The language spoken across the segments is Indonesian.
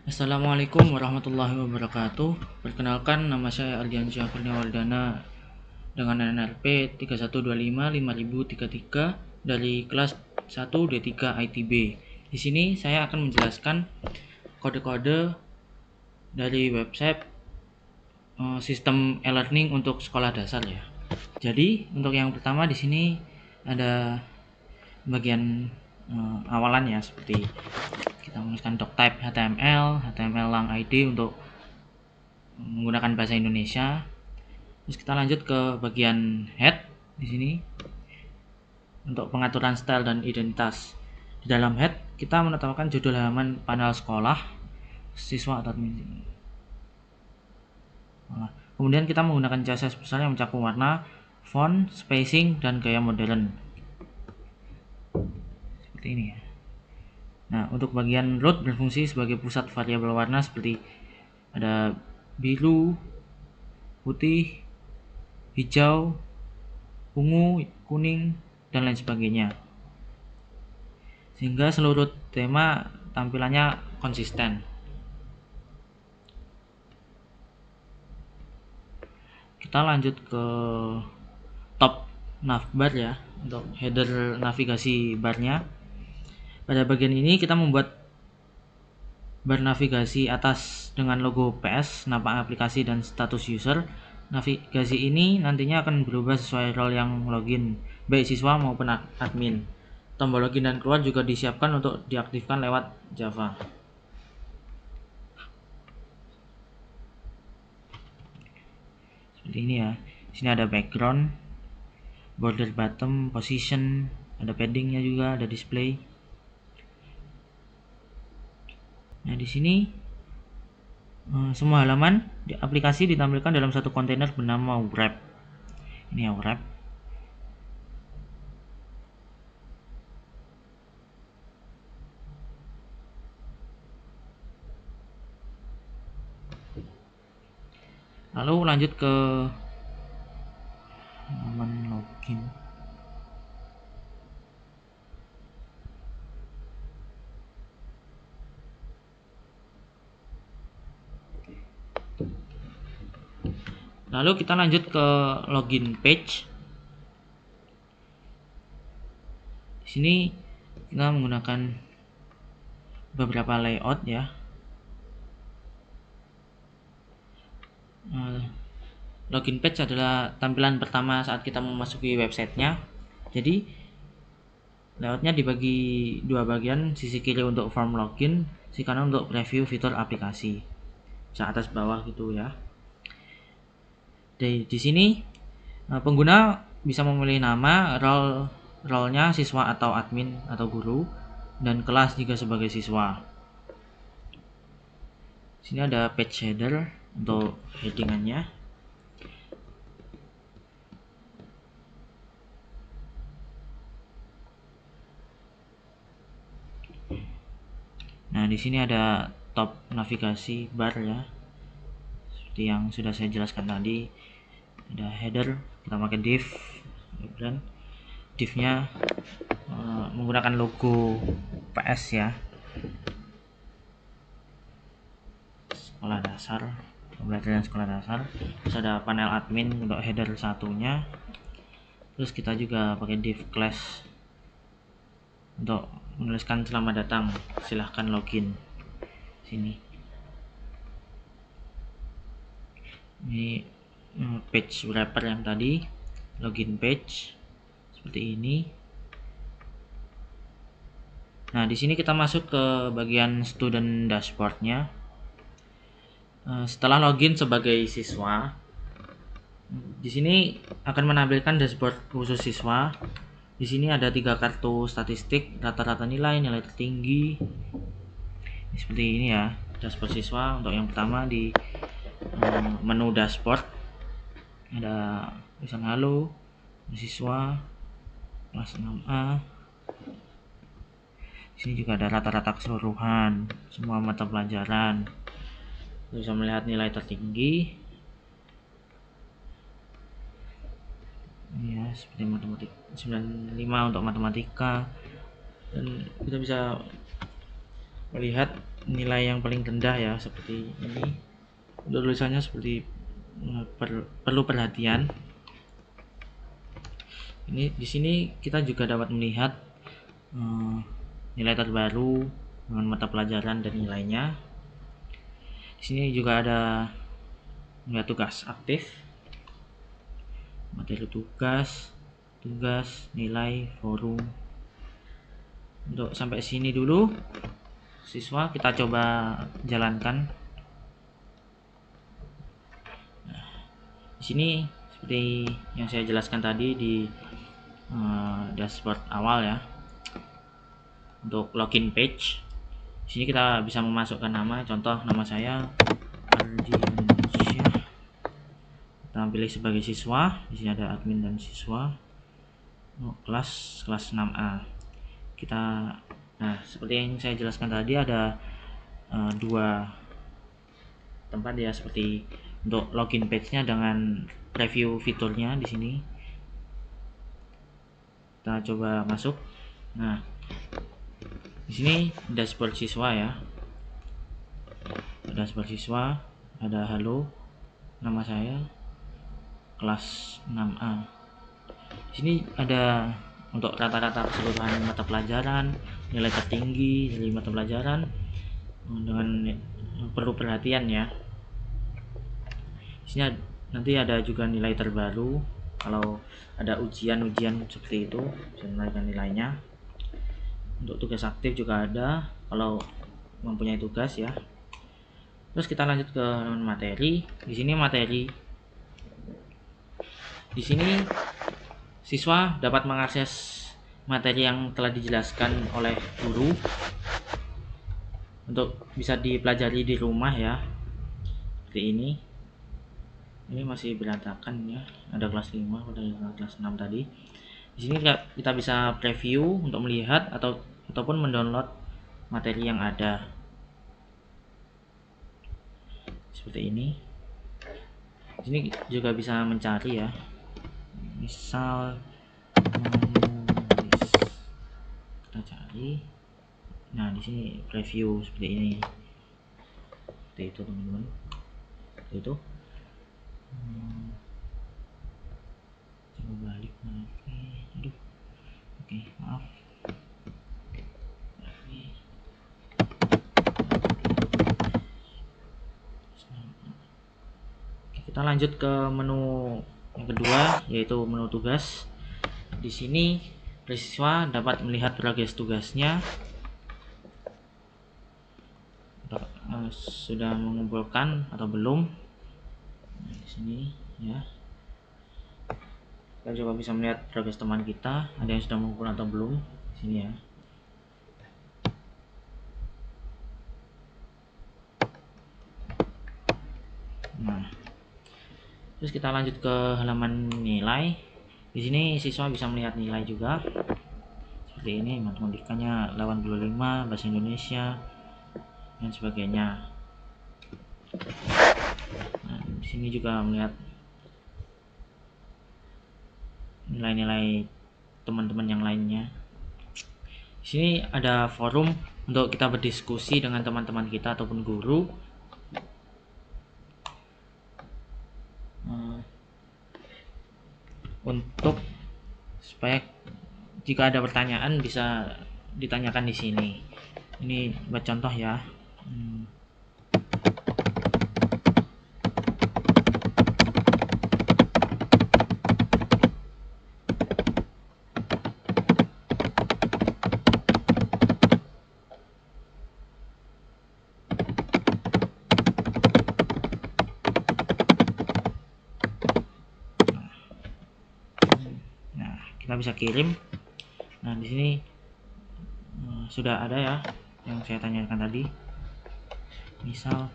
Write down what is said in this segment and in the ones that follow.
Assalamualaikum warahmatullahi wabarakatuh. Perkenalkan, nama saya Ardiansyah Kurniawardana dengan NNRP 31255033 dari kelas 1 D3 ITB. Di sini saya akan menjelaskan kode-kode dari website sistem e-learning untuk sekolah dasar ya. Jadi, untuk yang pertama di sini ada bagian awalan ya, seperti kita menuliskan doctype HTML, HTML lang ID untuk menggunakan bahasa Indonesia. Terus kita lanjut ke bagian head di sini untuk pengaturan style dan identitas. Di dalam head kita menetapkan judul halaman panel sekolah, siswa atau admin. Kemudian kita menggunakan CSS besar yang mencakup warna, font, spacing, dan gaya modern. Seperti ini ya. Nah, untuk bagian root berfungsi sebagai pusat variabel warna seperti ada biru, putih, hijau, ungu, kuning, dan lain sebagainya. Sehingga seluruh tema tampilannya konsisten. Kita lanjut ke top navbar ya, untuk header navigasi barnya. Pada bagian ini kita membuat bar navigasi atas dengan logo PS, nama aplikasi, dan status user. Navigasi ini nantinya akan berubah sesuai role yang login, baik siswa maupun admin. Tombol login dan keluar juga disiapkan untuk diaktifkan lewat Java. Seperti ini ya. Di sini ada background, border bottom, position, ada paddingnya juga, ada display. Nah, di sini semua halaman di aplikasi ditampilkan dalam satu kontainer bernama wrap. Ini ya wrap. Lalu lanjut ke halaman login. Lalu kita lanjut ke login page. Di sini kita menggunakan beberapa layout ya. Login page adalah tampilan pertama saat kita memasuki websitenya. Jadi layoutnya dibagi dua bagian, sisi kiri untuk form login, sisi kanan untuk preview fitur aplikasi. Bisa atas bawah gitu ya. Di sini pengguna bisa memilih nama, role-nya siswa atau admin atau guru, dan kelas jika sebagai siswa. Sini ada page header untuk headingannya. Nah, di sini ada top navigasi bar ya. Seperti yang sudah saya jelaskan tadi, ada header, kita pakai div, dan div-nya menggunakan logo PS ya. Sekolah dasar, pembelajaran sekolah dasar. Terus ada panel admin untuk header satunya. Terus kita juga pakai div class untuk menuliskan selamat datang, silahkan login. Sini ini page wrapper yang tadi, login page seperti ini. Nah, di sini kita masuk ke bagian student dashboardnya. Setelah login sebagai siswa, di sini akan menampilkan dashboard khusus siswa. Di sini ada 3 kartu statistik, rata-rata nilai, nilai tertinggi. Seperti ini ya, dashboard siswa. Untuk yang pertama di menu dashboard ada tulisan halo siswa kelas 6A. Di sini juga ada rata-rata keseluruhan semua mata pelajaran. Bisa melihat nilai tertinggi. Ini ya, seperti matematika 95 untuk matematika, dan kita bisa melihat nilai yang paling rendah ya, seperti ini. Untuk tulisannya seperti perlu perhatian. Ini di sini kita juga dapat melihat nilai terbaru dengan mata pelajaran dan nilainya. Di sini juga ada nilai tugas aktif, materi tugas, nilai, forum. Untuk sampai sini dulu siswa, kita coba jalankan. Di sini seperti yang saya jelaskan tadi di dashboard awal ya. Untuk login page, di sini kita bisa memasukkan nama, contoh nama saya Ardi Indonesia. Kita pilih sebagai siswa, di sini ada admin dan siswa. Kelas 6A. Nah, seperti yang saya jelaskan tadi, ada dua tempat ya, seperti untuk login page-nya dengan preview fiturnya di sini. Kita coba masuk. Nah, di sini dashboard siswa ya. Dashboard siswa, ada halo, nama saya, kelas 6A. Di sini ada untuk rata-rata keseluruhan mata pelajaran, nilai tertinggi dari mata pelajaran, dengan perlu perhatian ya. Di sini nanti ada juga nilai terbaru. Kalau ada ujian seperti itu, bisa menaikkan nilainya. Untuk tugas aktif juga ada kalau mempunyai tugas ya. Terus kita lanjut ke materi. Di sini materi. Di sini siswa dapat mengakses materi yang telah dijelaskan oleh guru untuk bisa dipelajari di rumah ya. Seperti ini. Ini masih berantakan ya, ada kelas 5 pada kelas 6 tadi. Di sini kita bisa preview untuk melihat ataupun mendownload materi yang ada. Seperti ini. Di sini juga bisa mencari ya. Misal menulis, kita cari. Nah, di sini preview seperti ini. Seperti itu teman-teman. Seperti itu. Coba balik lagi. Aduh. Oke, maaf. Kita lanjut ke menu yang kedua, yaitu menu tugas. Di sini siswa dapat melihat progres tugasnya, sudah mengumpulkan atau belum. Nah, di sini ya. Kita coba bisa melihat progres teman kita, ada yang sudah mengumpulkan atau belum. Di sini ya. Nah, terus kita lanjut ke halaman nilai. Di sini siswa bisa melihat nilai juga. Seperti ini, matematikanya 85, bahasa Indonesia dan sebagainya. Nah, di sini juga melihat nilai-nilai teman-teman yang lainnya. Di sini ada forum untuk kita berdiskusi dengan teman-teman kita ataupun guru. Untuk supaya jika ada pertanyaan bisa ditanyakan di sini. Ini buat contoh ya. Nah, kita bisa kirim. Nah, di sini sudah ada ya yang saya tanyakan tadi. Misal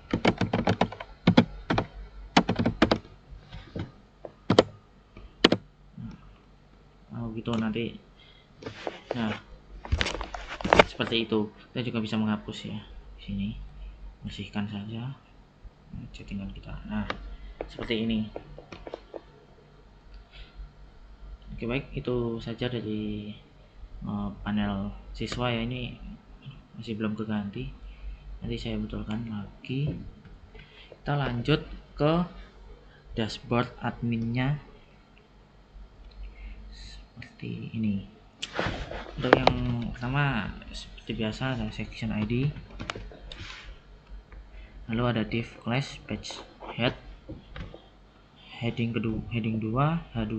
gitu nanti. Nah, seperti itu. Kita juga bisa menghapus ya. Di sini bersihkan saja chattingan kita. Nah, seperti ini. Oke, baik, itu saja dari panel siswa ya. Ini masih belum keganti. Nanti saya betulkan lagi. Kita lanjut ke dashboard adminnya seperti ini. Untuk yang pertama seperti biasa ada section ID, lalu ada div class page head, heading 2 H2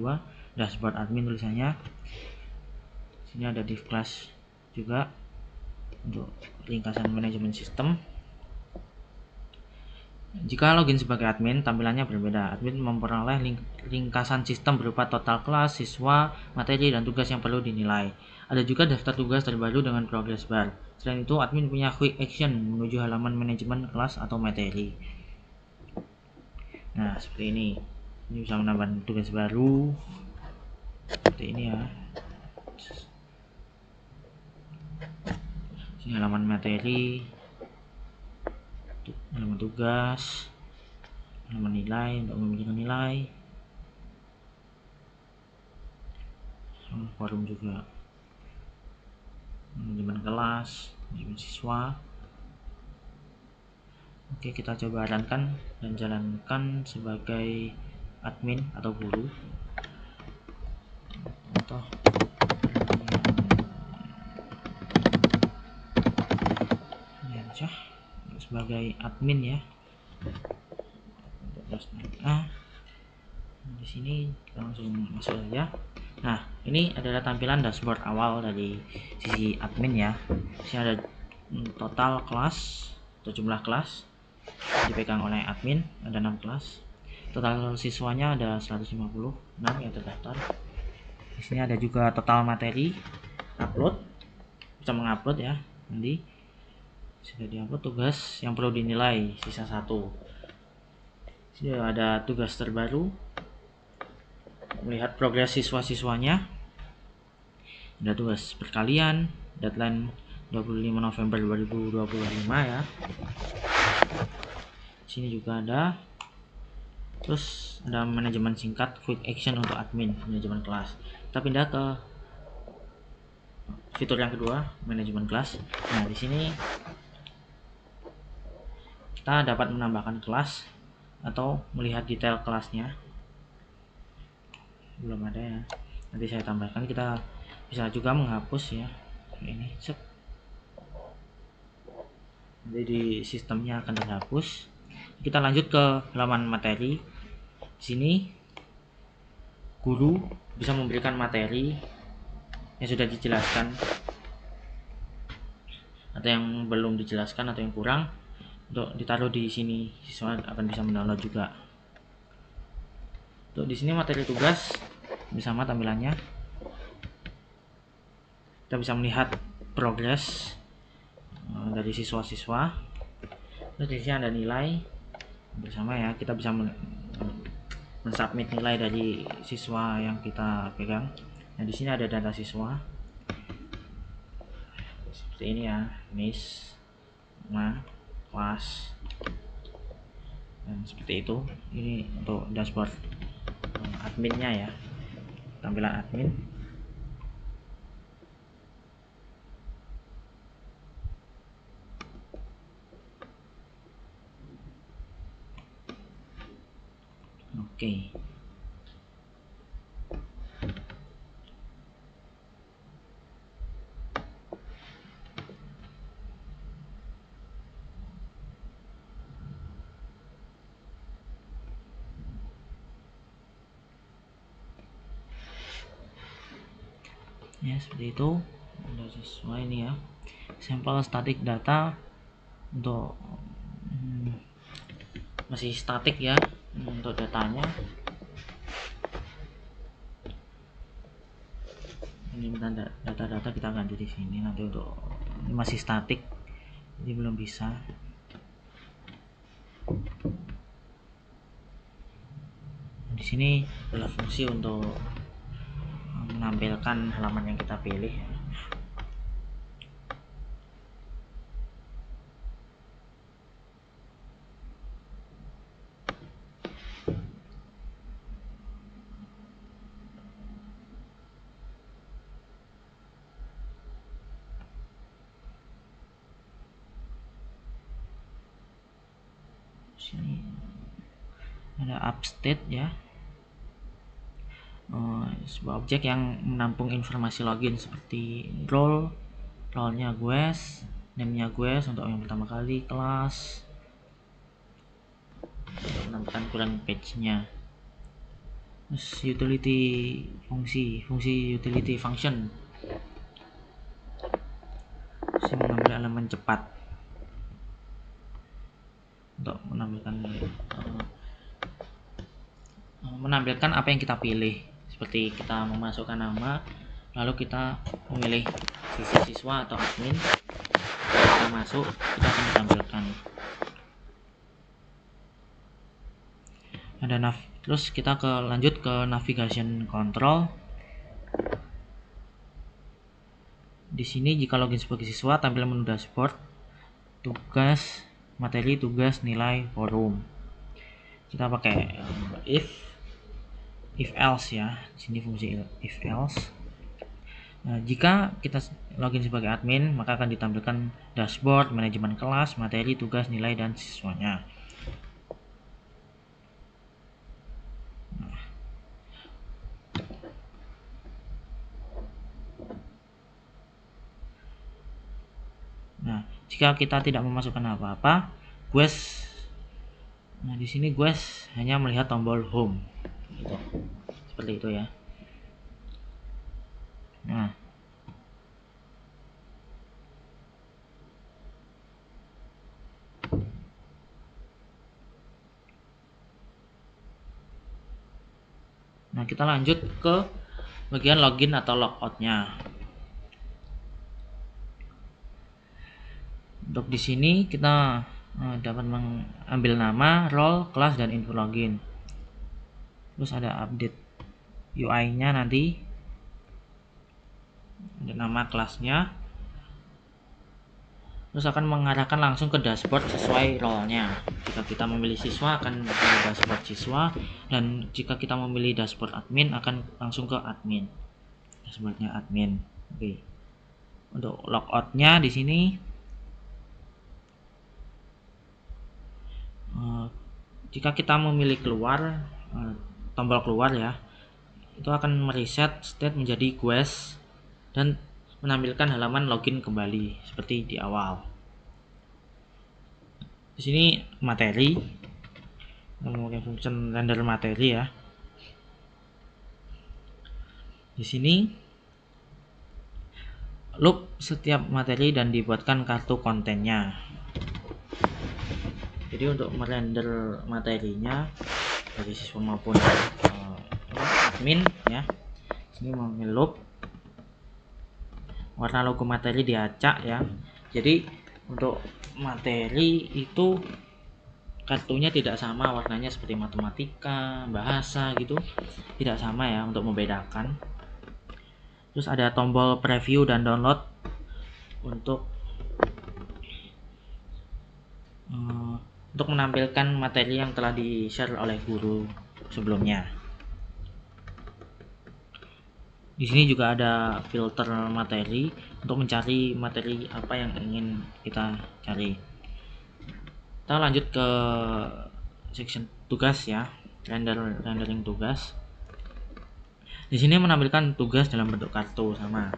dashboard admin tulisannya. Sini ada div class juga untuk ringkasan manajemen sistem. Jika login sebagai admin, tampilannya berbeda. Admin memperoleh ringkasan sistem berupa total kelas, siswa, materi, dan tugas yang perlu dinilai. Ada juga daftar tugas terbaru dengan progress bar. Selain itu, admin punya quick action menuju halaman manajemen kelas atau materi. Nah, seperti ini. Ini bisa menambah tugas baru. Seperti ini ya. Ini halaman materi, halaman tugas, halaman nilai untuk memberikan nilai, forum juga, manajemen kelas, manajemen siswa. Oke, kita coba jalankan dan jalankan sebagai admin atau guru. Contoh ini aja sebagai admin ya. Di sini kita langsung masuk aja. Nah, ini adalah tampilan dashboard awal dari sisi admin ya. Di sini ada total kelas atau jumlah kelas dipegang oleh admin, ada 6 kelas. Total siswanya ada 156 yang terdaftar. Di sini ada juga total materi, upload, bisa mengupload ya. Nanti sudah diupload tugas yang perlu dinilai sisa 1. Sini ada tugas terbaru, melihat progres siswa-siswanya. Ada tugas perkalian, deadline 25 November 2025 ya. Sini juga ada. Terus ada manajemen singkat, quick action untuk admin, manajemen kelas. Kita pindah ke fitur yang kedua, manajemen kelas. Nah, di sini kita dapat menambahkan kelas atau melihat detail kelasnya. Belum ada ya, nanti saya tambahkan. Kita bisa juga menghapus ya, ini nanti di sistemnya akan terhapus. Kita lanjut ke halaman materi. Di sini guru bisa memberikan materi yang sudah dijelaskan atau yang belum dijelaskan atau yang kurang untuk ditaruh di sini. Siswa akan bisa mendownload juga. Untuk di sini materi tugas bersama tampilannya. Kita bisa melihat progres dari siswa-siswa. Terus di sini ada nilai bersama ya. Kita bisa mensubmit nilai dari siswa yang kita pegang. Nah, di sini ada data siswa. Seperti ini ya, miss, kelas, dan seperti itu. Ini untuk dashboard adminnya ya, tampilan admin. Oke. Ya, seperti itu. Sudah sesuai ini ya. Sampel static data untuk masih statik ya untuk datanya. Ini data-data kita ganti di sini nanti. Untuk ini masih statik, jadi belum bisa. Di sini adalah fungsi untuk menampilkan halaman yang kita pilih. Sini ada upstate ya, sebuah objek yang menampung informasi login seperti role-nya guest, name-nya guest untuk yang pertama kali, kelas, untuk menampilkan current page-nya. Terus utility fungsi utility function, sini mengambil elemen cepat untuk menampilkan apa yang kita pilih, seperti kita memasukkan nama, lalu kita memilih sisi siswa atau admin, kita masuk, kita akan ditampilkan. Ada terus kita lanjut ke navigation control. Di sini jika login sebagai siswa, tampil menu dashboard, tugas, materi, tugas, nilai, forum. Kita pakai if else ya. Di sini fungsi if else. Nah, jika kita login sebagai admin, maka akan ditampilkan dashboard, manajemen kelas, materi, tugas, nilai, dan siswanya. Nah, jika kita tidak memasukkan apa-apa, guest, nah di sini guest hanya melihat tombol home, gitu. Seperti itu ya. Nah, kita lanjut ke bagian login atau logout-nya. Untuk di sini kita dapat mengambil nama, role, kelas, dan info login. Terus ada update UI-nya nanti, ada nama kelasnya. Terus akan mengarahkan langsung ke dashboard sesuai role-nya. Jika kita memilih siswa akan ke dashboard siswa, dan jika kita memilih dashboard admin akan langsung ke admin. Dashboardnya admin. Oke. Untuk logout-nya di sini jika kita memilih keluar, tombol keluar ya, itu akan mereset state menjadi guest dan menampilkan halaman login kembali seperti di awal. Di sini materi, menggunakan fungsi render materi ya. Di sini loop setiap materi dan dibuatkan kartu kontennya. Jadi untuk merender materinya bagi siswa maupun admin ya, sini mengambil loop, warna logo materi diacak ya. Jadi untuk materi itu kartunya tidak sama warnanya, seperti matematika, bahasa gitu, tidak sama ya, untuk membedakan. Terus ada tombol preview dan download untuk menampilkan materi yang telah di-share oleh guru sebelumnya. Di sini juga ada filter materi untuk mencari materi apa yang ingin kita cari. Kita lanjut ke section tugas ya, rendering tugas. Di sini menampilkan tugas dalam bentuk kartu sama.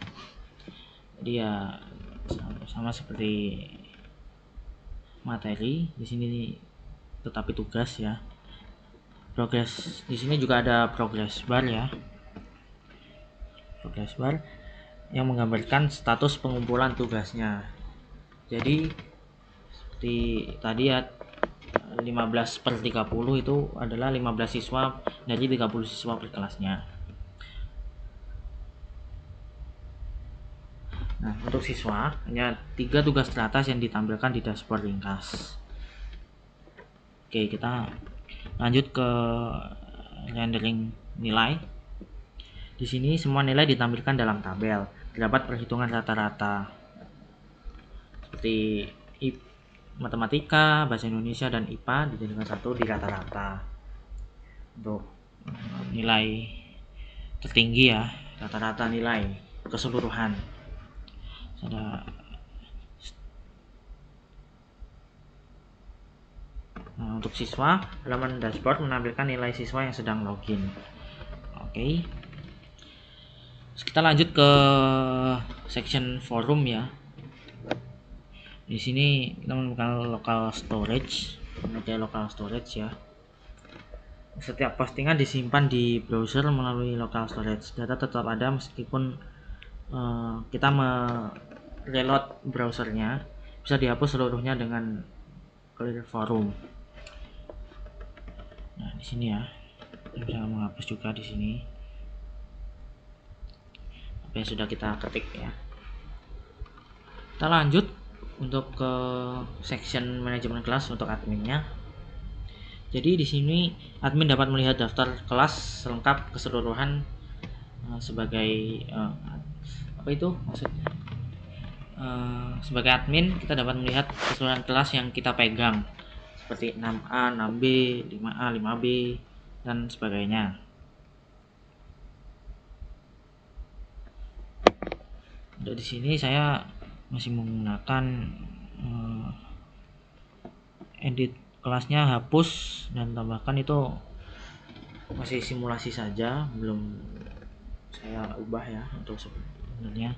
Jadi ya sama seperti materi di sini, tetapi tugas ya. Progress di sini juga ada progress bar ya. Progress bar yang menggambarkan status pengumpulan tugasnya. Jadi seperti tadi ya, 15/30 itu adalah 15 siswa dari 30 siswa per kelasnya. Nah, untuk siswa hanya 3 tugas teratas yang ditampilkan di dashboard ringkas. Oke, kita lanjut ke rendering nilai. Di sini semua nilai ditampilkan dalam tabel. Terdapat perhitungan rata-rata seperti matematika, bahasa Indonesia, dan IPA dijadikan satu di rata-rata. Untuk nilai tertinggi ya, rata-rata nilai keseluruhan. Nah, untuk siswa, halaman dashboard menampilkan nilai siswa yang sedang login. Oke. Kita lanjut ke section forum ya. Di sini kita menemukan local storage, local storage ya. Setiap postingan disimpan di browser melalui local storage. Data tetap ada meskipun kita reload browsernya, bisa dihapus seluruhnya dengan clear forum. Nah, di sini ya, kita bisa menghapus juga di sini apa yang sudah kita ketik ya. Kita lanjut untuk ke section manajemen kelas untuk adminnya. Jadi di sini admin dapat melihat daftar kelas lengkap keseluruhan sebagai apa itu maksudnya? Sebagai admin kita dapat melihat keseluruhan kelas yang kita pegang seperti 6A, 6B, 5A, 5B dan sebagainya. Untuk di sini saya masih menggunakan edit kelasnya hapus dan tambahkan, itu masih simulasi saja, belum saya ubah ya untuk sebenarnya.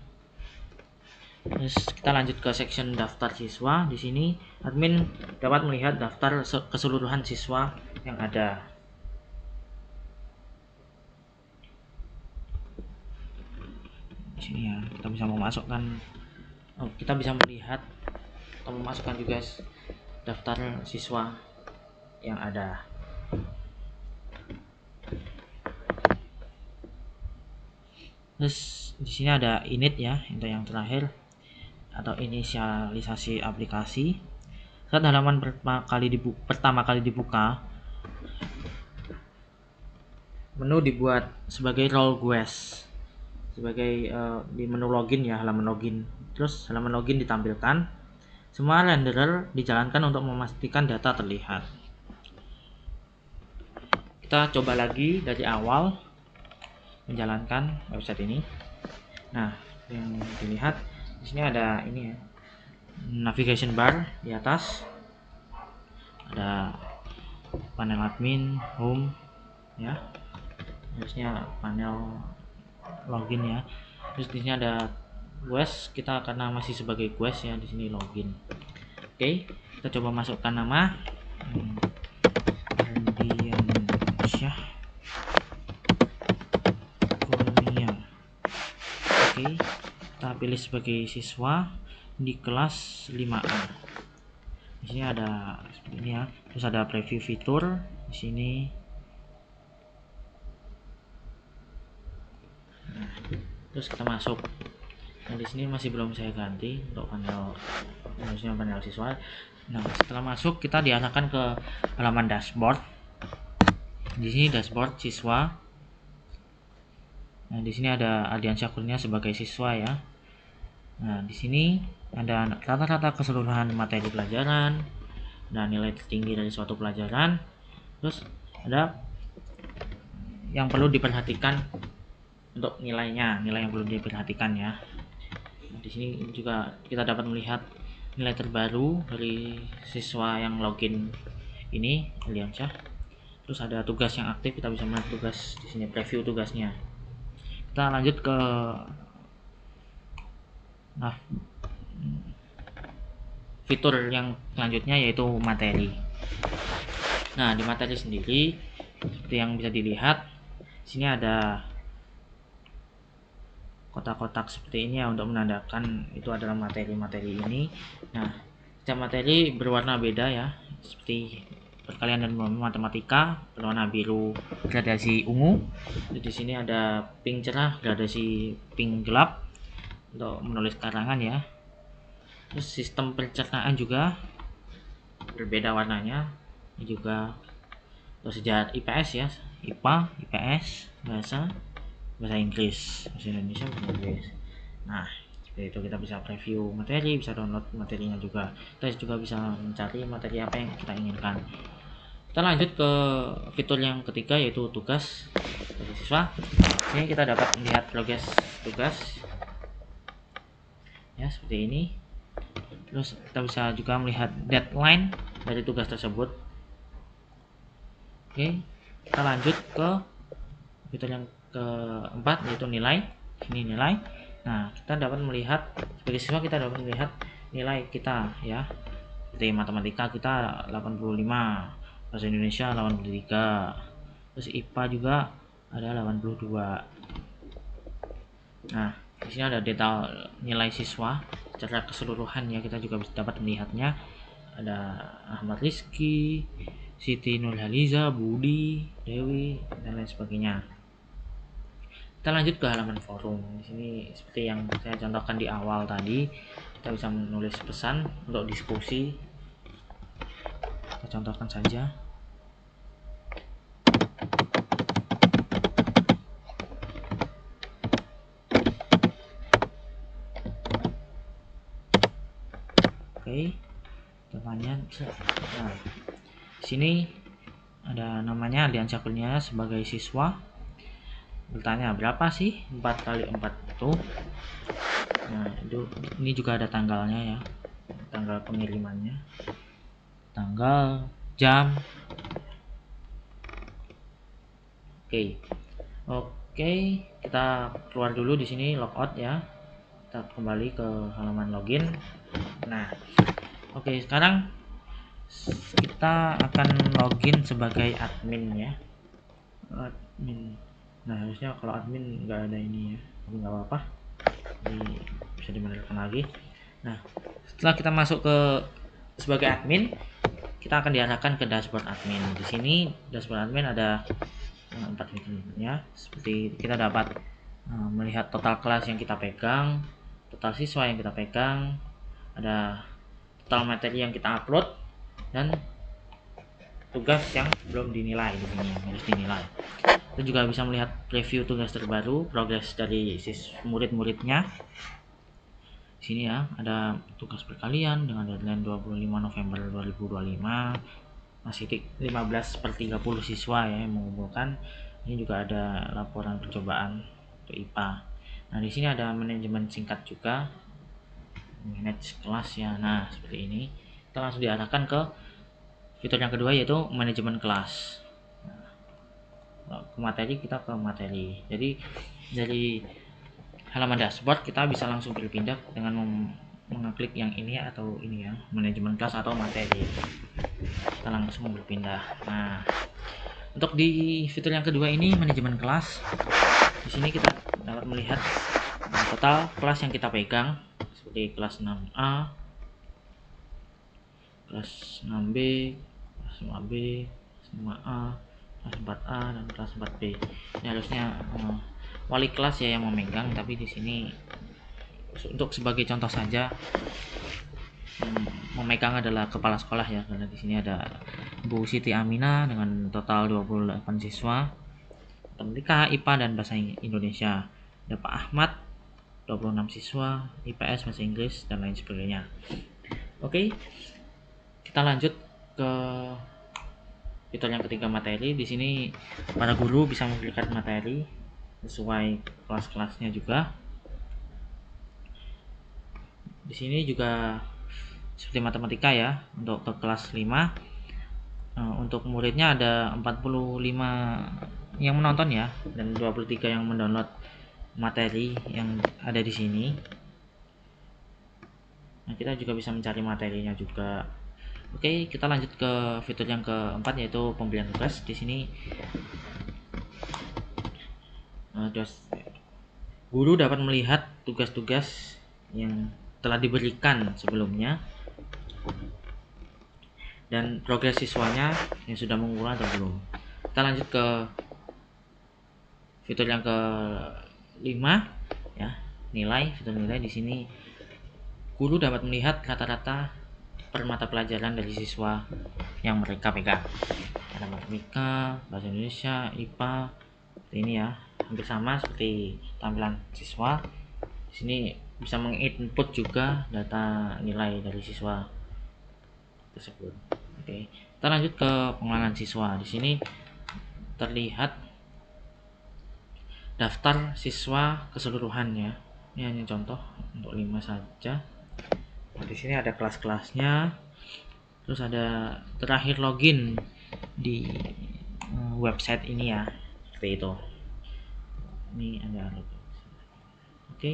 Terus kita lanjut ke section daftar siswa. Di sini admin dapat melihat daftar keseluruhan siswa yang ada. Di sini ya, kita bisa memasukkan, kita bisa melihat atau memasukkan juga daftar siswa yang ada. Terus di sini ada init ya, untuk yang terakhir atau inisialisasi aplikasi. Saat halaman pertama kali dibuka, menu dibuat sebagai role guest, sebagai di menu login ya, halaman login. Terus halaman login ditampilkan. Semua renderer dijalankan untuk memastikan data terlihat. Kita coba lagi dari awal menjalankan website ini. Nah, yang dilihat di sini ada ini ya, navigation bar di atas, ada panel admin, home ya, terusnya panel login ya. Terus di sini ada quest, kita karena masih sebagai quest ya, di sini login. Oke, kita coba masukkan nama Ardiansyah Kurnia. Oke, kita pilih sebagai siswa di kelas 5A. Di sini ada seperti ini ya. Terus ada preview fitur di sini. Nah, terus kita masuk. Nah, di sini masih belum saya ganti untuk panel siswa. Nah, setelah masuk kita diarahkan ke halaman dashboard. Di sini dashboard siswa. Nah, di sini ada Ardiansyah Kurnia sebagai siswa ya. Nah, di sini ada rata-rata keseluruhan materi pelajaran dan nilai tertinggi dari suatu pelajaran. Terus ada yang perlu diperhatikan untuk nilai yang perlu diperhatikan ya. Nah, di sini juga kita dapat melihat nilai terbaru dari siswa yang login ini, Ardiansyah. Terus ada tugas yang aktif, kita bisa melihat tugas di sini, preview tugasnya. Kita lanjut ke fitur yang selanjutnya, yaitu materi. Nah, di materi sendiri seperti yang bisa dilihat, di sini ada kotak-kotak seperti ini ya, untuk menandakan itu adalah materi-materi ini. Nah, setiap materi berwarna beda ya, seperti perkalian dan matematika berwarna biru gradasi ungu. Di sini ada pink cerah gradasi pink gelap untuk menulis karangan ya. Terus sistem pencernaan juga berbeda warnanya. Ini juga untuk sejarah IPS ya, IPA, IPS, bahasa Inggris, bahasa Indonesia, bahasa Inggris. Nah, seperti itu, kita bisa preview materi, bisa download materinya juga. Kita juga bisa mencari materi apa yang kita inginkan. Kita lanjut ke fitur yang ketiga, yaitu tugas dari siswa. Ini kita dapat melihat progres tugas ya, seperti ini. Terus kita bisa juga melihat deadline dari tugas tersebut. Oke, kita lanjut ke fitur yang keempat, yaitu nilai. Ini nilai. Nah, kita dapat melihat sebagai siswa, kita dapat melihat nilai kita ya. Seperti matematika kita 85, bahasa Indonesia 83, terus IPA juga ada 82. Nah, di sini ada detail nilai siswa secara keseluruhan ya, kita juga bisa dapat melihatnya. Ada Ahmad Rizky, Siti Nurhaliza, Budi, Dewi, dan lain sebagainya. Kita lanjut ke halaman forum. Di sini seperti yang saya contohkan di awal tadi, kita bisa menulis pesan untuk diskusi. Kita contohkan saja. Oke, pertanyaan. Nah, di sini ada namanya Diansyah Kurnia sebagai siswa. Bertanya, berapa sih 4 kali 4 itu? Nah, ini juga ada tanggalnya ya, tanggal pengirimannya, tanggal, jam. Oke, kita keluar dulu di sini, logout ya. Kita kembali ke halaman login. Nah, oke, sekarang kita akan login sebagai admin ya. Admin. Nah, harusnya kalau admin nggak ada ini ya, tapi nggak apa-apa, ini bisa dimenangkan lagi. Nah, setelah kita masuk ke sebagai admin, kita akan diarahkan ke dashboard admin. Di sini dashboard admin ada 4 fiturnya, seperti kita dapat melihat total kelas yang kita pegang, total siswa yang kita pegang, ada total materi yang kita upload, dan tugas yang belum dinilai di sini yang harus dinilai. Kita juga bisa melihat preview tugas terbaru, progres dari murid-muridnya. Di sini ya, ada tugas perkalian dengan deadline 25 November 2025. Masih 15/30 siswa ya yang mengumpulkan. Ini juga ada laporan percobaan untuk IPA. Nah, di sini ada manajemen singkat juga, manage kelas ya. Nah, seperti ini. Kita langsung diarahkan ke fitur yang kedua, yaitu manajemen kelas. Ke materi, kita ke materi. Jadi dari halaman dashboard kita bisa langsung berpindah dengan mengklik yang ini atau ini ya, manajemen kelas atau materi. Kita langsung berpindah. Nah, untuk di fitur yang kedua ini, manajemen kelas, di sini kita dapat melihat total kelas yang kita pegang, seperti kelas 6A, kelas 6B, kelas 5B, kelas 5A, kelas 4A, dan kelas 4B. Ini harusnya wali kelas ya yang memegang, tapi di sini untuk sebagai contoh saja, memegang adalah kepala sekolah ya, karena di sini ada Bu Siti Amina dengan total 28 siswa, matematika, IPA, dan bahasa Indonesia. Ada Pak Ahmad 26 siswa, IPS, bahasa Inggris, dan lain sebagainya. Oke, kita lanjut ke fitur yang ketiga, materi. Di sini para guru bisa memberikan materi sesuai kelas-kelasnya juga. Di sini juga seperti matematika ya, untuk ke kelas 5 untuk muridnya ada 45 yang menonton ya, dan 23 yang mendownload materi yang ada di sini. Nah, kita juga bisa mencari materinya juga. Oke, kita lanjut ke fitur yang keempat, yaitu pembelian tugas. Di sini guru dapat melihat tugas-tugas yang telah diberikan sebelumnya dan progres siswanya yang sudah mengulang atau belum. Kita lanjut ke fitur yang ke-5 ya, nilai. Fitur nilai, di sini guru dapat melihat rata-rata per mata pelajaran dari siswa yang mereka pegang. Ada matematika, bahasa Indonesia, IPA. Ini ya, hampir sama seperti tampilan siswa. Di sini bisa menginput juga data nilai dari siswa tersebut. Oke, kita lanjut ke pengulangan siswa. Di sini terlihat daftar siswa keseluruhannya. Ini hanya contoh untuk 5 saja. Nah, di sini ada kelas-kelasnya. Terus ada terakhir login di website ini ya, seperti itu. Ini ada oke.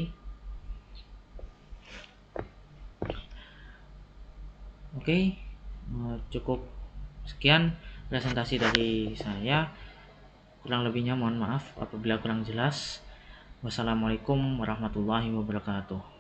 Oke, cukup sekian presentasi dari saya. Kurang lebihnya mohon maaf apabila kurang jelas. Wassalamualaikum warahmatullahi wabarakatuh.